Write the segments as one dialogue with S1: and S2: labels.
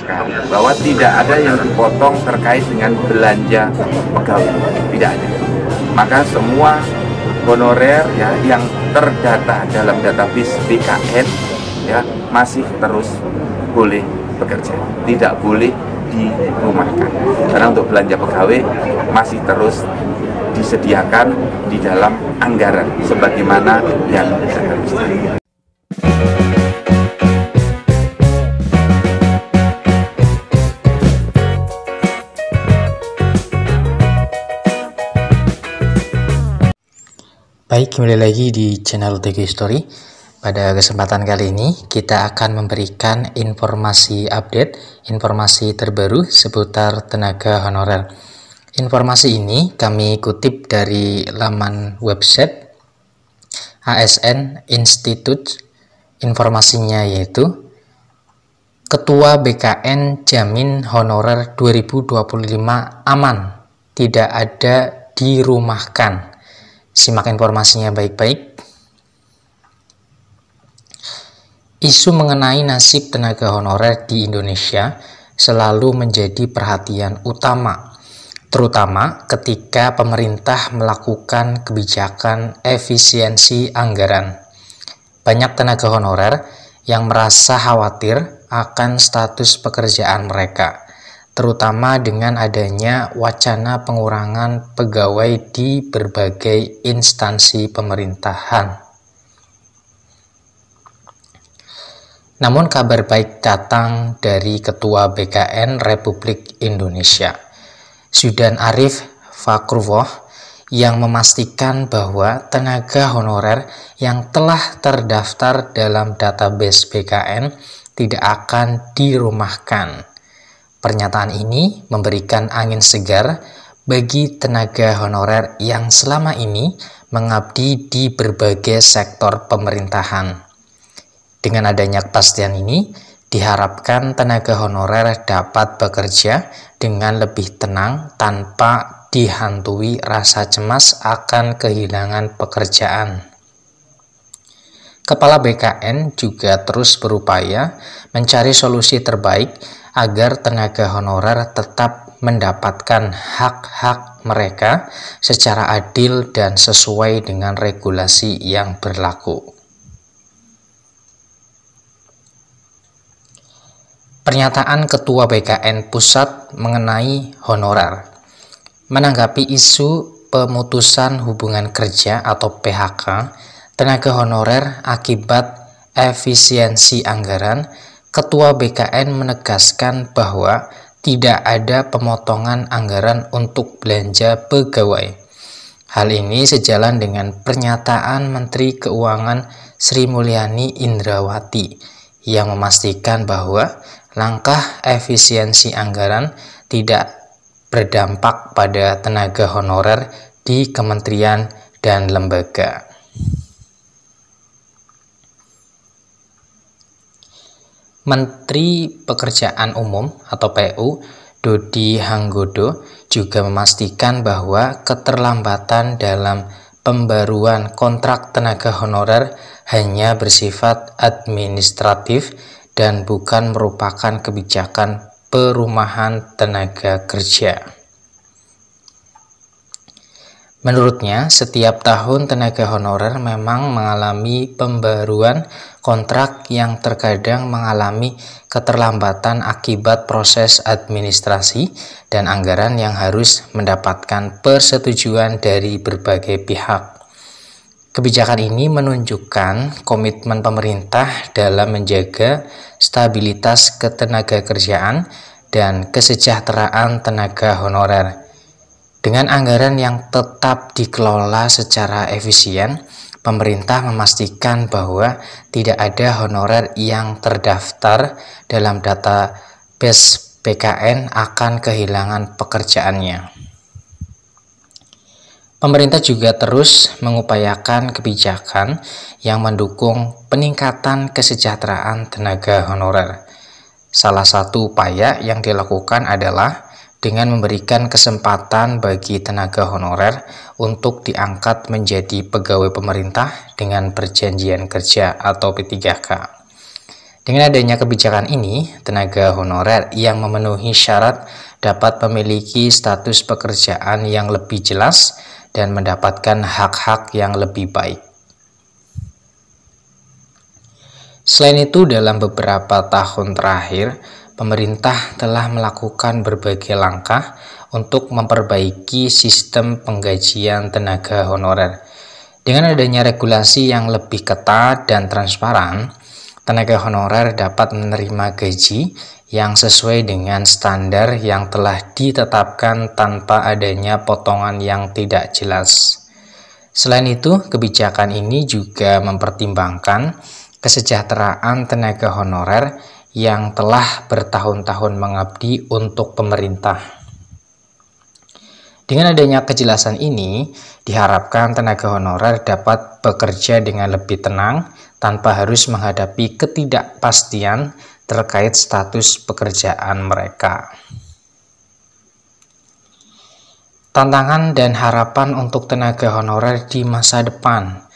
S1: menyatakan bahwa tidak ada yang dipotong terkait dengan belanja pegawai, tidak ada. Maka semua honorer ya yang terdata dalam database BKN ya masih terus boleh bekerja, tidak boleh dirumahkan. Karena untuk belanja pegawai masih terus disediakan di dalam anggaran sebagaimana yang seharusnya.
S2: Baik, kembali lagi di channel TG Story. Pada kesempatan kali ini kita akan memberikan informasi update, informasi terbaru seputar tenaga honorer. Informasi ini kami kutip dari laman website ASN Institute. Informasinya yaitu Ketua BKN jamin honorer 2025 aman, tidak ada dirumahkan. Simak informasinya baik-baik. Isu mengenai nasib tenaga honorer di Indonesia selalu menjadi perhatian utama, terutama ketika pemerintah melakukan kebijakan efisiensi anggaran. Banyak tenaga honorer yang merasa khawatir akan status pekerjaan mereka, terutama dengan adanya wacana pengurangan pegawai di berbagai instansi pemerintahan. Namun kabar baik datang dari Ketua BKN Republik Indonesia, Zudan Arif Fakhruwoh, yang memastikan bahwa tenaga honorer yang telah terdaftar dalam database BKN tidak akan dirumahkan. Pernyataan ini memberikan angin segar bagi tenaga honorer yang selama ini mengabdi di berbagai sektor pemerintahan. Dengan adanya kepastian ini, diharapkan tenaga honorer dapat bekerja dengan lebih tenang tanpa dihantui rasa cemas akan kehilangan pekerjaan. Kepala BKN juga terus berupaya mencari solusi terbaik agar tenaga honorer tetap mendapatkan hak-hak mereka secara adil dan sesuai dengan regulasi yang berlaku. Pernyataan Ketua BKN Pusat mengenai honorer. Menanggapi isu pemutusan hubungan kerja atau PHK tenaga honorer akibat efisiensi anggaran, Ketua BKN menegaskan bahwa tidak ada pemotongan anggaran untuk belanja pegawai. Hal ini sejalan dengan pernyataan Menteri Keuangan Sri Mulyani Indrawati yang memastikan bahwa langkah efisiensi anggaran tidak berdampak pada tenaga honorer di kementerian dan lembaga. Menteri Pekerjaan Umum atau PU Dodi Hanggodo juga memastikan bahwa keterlambatan dalam pembaruan kontrak tenaga honorer hanya bersifat administratif dan bukan merupakan kebijakan perumahan tenaga kerja. Menurutnya, setiap tahun tenaga honorer memang mengalami pembaruan kontrak yang terkadang mengalami keterlambatan akibat proses administrasi dan anggaran yang harus mendapatkan persetujuan dari berbagai pihak. Kebijakan ini menunjukkan komitmen pemerintah dalam menjaga stabilitas ketenagakerjaan dan kesejahteraan tenaga honorer. Dengan anggaran yang tetap dikelola secara efisien, pemerintah memastikan bahwa tidak ada honorer yang terdaftar dalam database BKN akan kehilangan pekerjaannya. Pemerintah juga terus mengupayakan kebijakan yang mendukung peningkatan kesejahteraan tenaga honorer. Salah satu upaya yang dilakukan adalah dengan memberikan kesempatan bagi tenaga honorer untuk diangkat menjadi pegawai pemerintah dengan perjanjian kerja atau P3K. Dengan adanya kebijakan ini, tenaga honorer yang memenuhi syarat dapat memiliki status pekerjaan yang lebih jelas dan mendapatkan hak-hak yang lebih baik. Selain itu, dalam beberapa tahun terakhir, pemerintah telah melakukan berbagai langkah untuk memperbaiki sistem penggajian tenaga honorer. Dengan adanya regulasi yang lebih ketat dan transparan, tenaga honorer dapat menerima gaji yang sesuai dengan standar yang telah ditetapkan tanpa adanya potongan yang tidak jelas. Selain itu, kebijakan ini juga mempertimbangkan kesejahteraan tenaga honorer yang telah bertahun-tahun mengabdi untuk pemerintah. Dengan adanya kejelasan ini, diharapkan tenaga honorer dapat bekerja dengan lebih tenang tanpa harus menghadapi ketidakpastian terkait status pekerjaan mereka. Tantangan dan harapan untuk tenaga honorer di masa depan.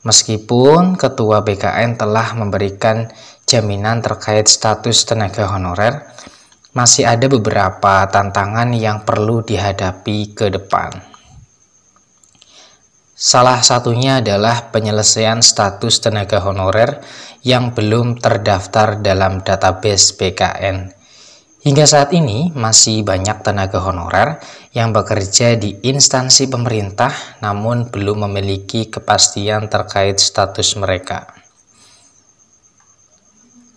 S2: Meskipun Ketua BKN telah memberikan jaminan terkait status tenaga honorer, masih ada beberapa tantangan yang perlu dihadapi ke depan. Salah satunya adalah penyelesaian status tenaga honorer yang belum terdaftar dalam database BKN. Hingga saat ini masih banyak tenaga honorer yang bekerja di instansi pemerintah namun belum memiliki kepastian terkait status mereka.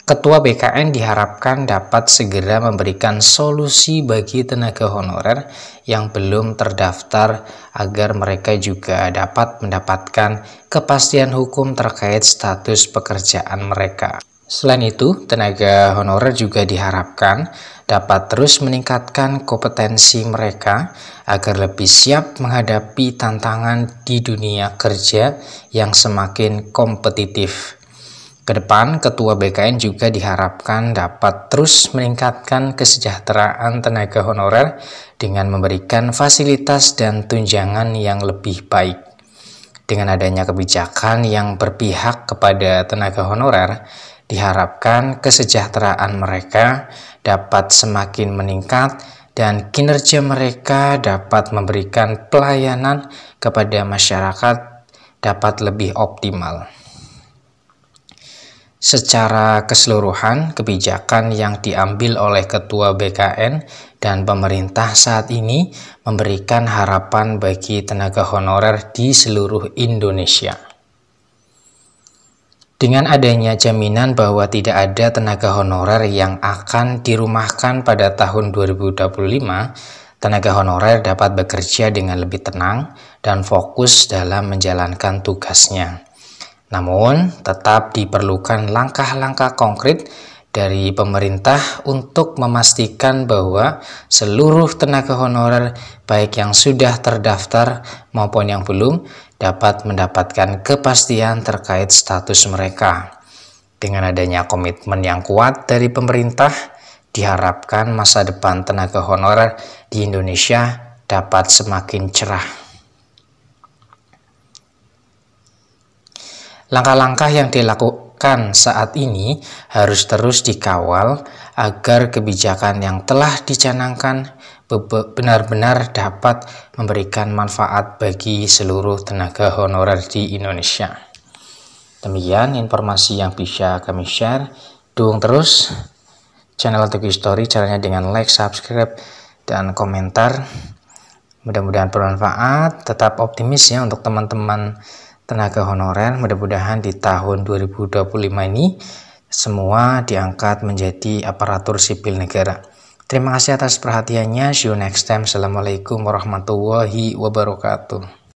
S2: Ketua BKN diharapkan dapat segera memberikan solusi bagi tenaga honorer yang belum terdaftar agar mereka juga dapat mendapatkan kepastian hukum terkait status pekerjaan mereka. Selain itu, tenaga honorer juga diharapkan dapat terus meningkatkan kompetensi mereka agar lebih siap menghadapi tantangan di dunia kerja yang semakin kompetitif. Kedepan, Ketua BKN juga diharapkan dapat terus meningkatkan kesejahteraan tenaga honorer dengan memberikan fasilitas dan tunjangan yang lebih baik. Dengan adanya kebijakan yang berpihak kepada tenaga honorer, diharapkan kesejahteraan mereka dapat semakin meningkat dan kinerja mereka dapat memberikan pelayanan kepada masyarakat dapat lebih optimal. Secara keseluruhan, kebijakan yang diambil oleh Ketua BKN dan pemerintah saat ini memberikan harapan bagi tenaga honorer di seluruh Indonesia. Dengan adanya jaminan bahwa tidak ada tenaga honorer yang akan dirumahkan pada tahun 2025, tenaga honorer dapat bekerja dengan lebih tenang dan fokus dalam menjalankan tugasnya. Namun, tetap diperlukan langkah-langkah konkret dari pemerintah untuk memastikan bahwa seluruh tenaga honorer, baik yang sudah terdaftar maupun yang belum, dapat mendapatkan kepastian terkait status mereka. Dengan adanya komitmen yang kuat dari pemerintah, diharapkan masa depan tenaga honorer di Indonesia dapat semakin cerah. Langkah-langkah yang dilakukan saat ini harus terus dikawal agar kebijakan yang telah dicanangkan benar-benar dapat memberikan manfaat bagi seluruh tenaga honorer di Indonesia. Demikian informasi yang bisa kami share. Dukung terus channel Teguh Story, caranya dengan like, subscribe, dan komentar. Mudah-mudahan bermanfaat. Tetap optimis ya untuk teman-teman tenaga honorer. Mudah-mudahan di tahun 2025 ini semua diangkat menjadi aparatur sipil negara. Terima kasih atas perhatiannya. See you next time. Assalamualaikum warahmatullahi wabarakatuh.